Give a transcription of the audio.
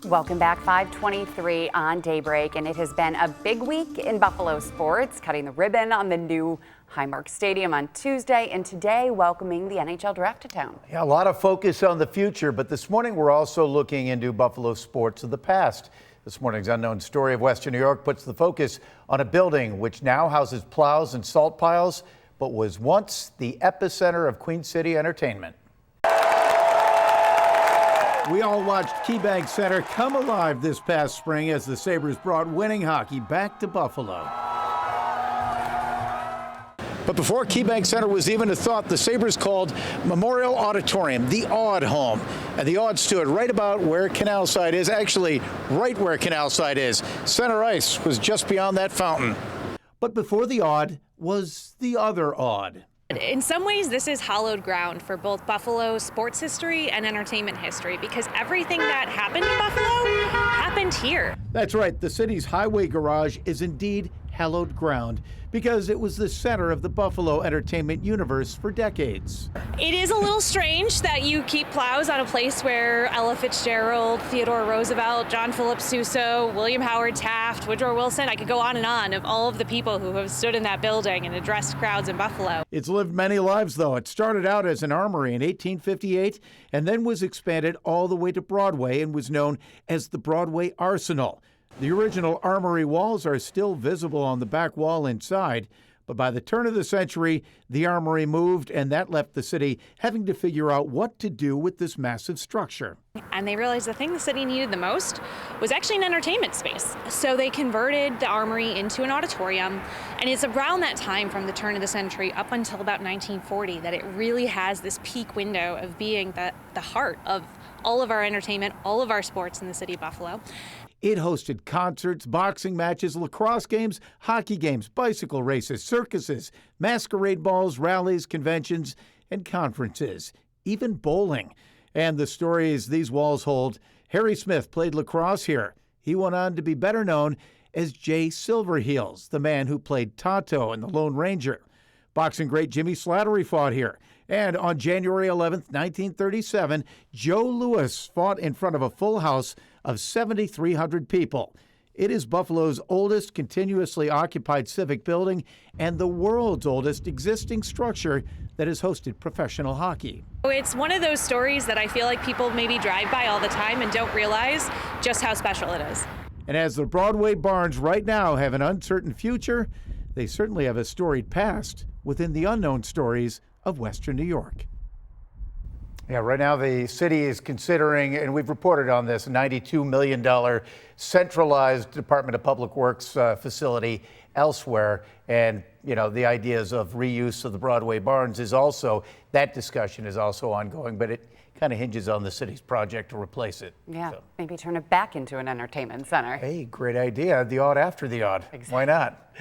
Welcome back, 5:23 on Daybreak, and it has been a big week in Buffalo sports, cutting the ribbon on the new Highmark Stadium on Tuesday, and today welcoming the NHL draft to town. Yeah, a lot of focus on the future, but this morning we're also looking into Buffalo sports of the past. This morning's Unknown Story of Western New York puts the focus on a building which now houses plows and salt piles, but was once the epicenter of Queen City entertainment. We all watched KeyBank Center come alive this past spring as the Sabres brought winning hockey back to Buffalo. But before KeyBank Center was even a thought, the Sabres called Memorial Auditorium the Odd home. And the Odd stood right about where Canal Side is, actually right where Canal Side is. Center ice was just beyond that fountain. But before the Odd was the other Odd. In some ways, this is hallowed ground for both Buffalo sports history and entertainment history, because everything that happened in Buffalo happened here. That's right. The city's highway garage is indeed hallowed ground because it was the center of the Buffalo entertainment universe for decades. It is a little strange that you keep plows on a place where Ella Fitzgerald, Theodore Roosevelt, John Philip Sousa, William Howard Taft, Woodrow Wilson, I could go on and of all of the people who have stood in that building and addressed crowds in Buffalo. It's lived many lives, though. It started out as an armory in 1858 and then was expanded all the way to Broadway and was known as the Broadway Arsenal. The original armory walls are still visible on the back wall inside, but by the turn of the century, the armory moved, and that left the city having to figure out what to do with this massive structure. And they realized the thing the city needed the most was actually an entertainment space. So they converted the armory into an auditorium, and it's around that time, from the turn of the century up until about 1940, that it really has this peak window of being the heart of all of our entertainment, all of our sports in the city of Buffalo. It hosted concerts, boxing matches, lacrosse games, hockey games, bicycle races, circuses, masquerade balls, rallies, conventions, and conferences, even bowling. And the stories these walls hold: Harry Smith played lacrosse here. He went on to be better known as Jay Silverheels, the man who played Tonto in The Lone Ranger. Boxing great Jimmy Slattery fought here. And on January 11th, 1937, Joe Louis fought in front of a full house of 7,300 people. It is Buffalo's oldest continuously occupied civic building and the world's oldest existing structure that has hosted professional hockey. It's one of those stories that I feel like people maybe drive by all the time and don't realize just how special it is. And as the Broadway Barns right now have an uncertain future, they certainly have a storied past within the unknown stories of Western New York. Yeah, right now the city is considering, and we've reported on this, a $92 million centralized Department of Public Works facility elsewhere. And, you know, the ideas of reuse of the Broadway Barns is also, that discussion is also ongoing, but it kind of hinges on the city's project to replace it. Yeah, so maybe turn it back into an entertainment center. Hey, great idea. The odd after the odd. Exactly. Why not?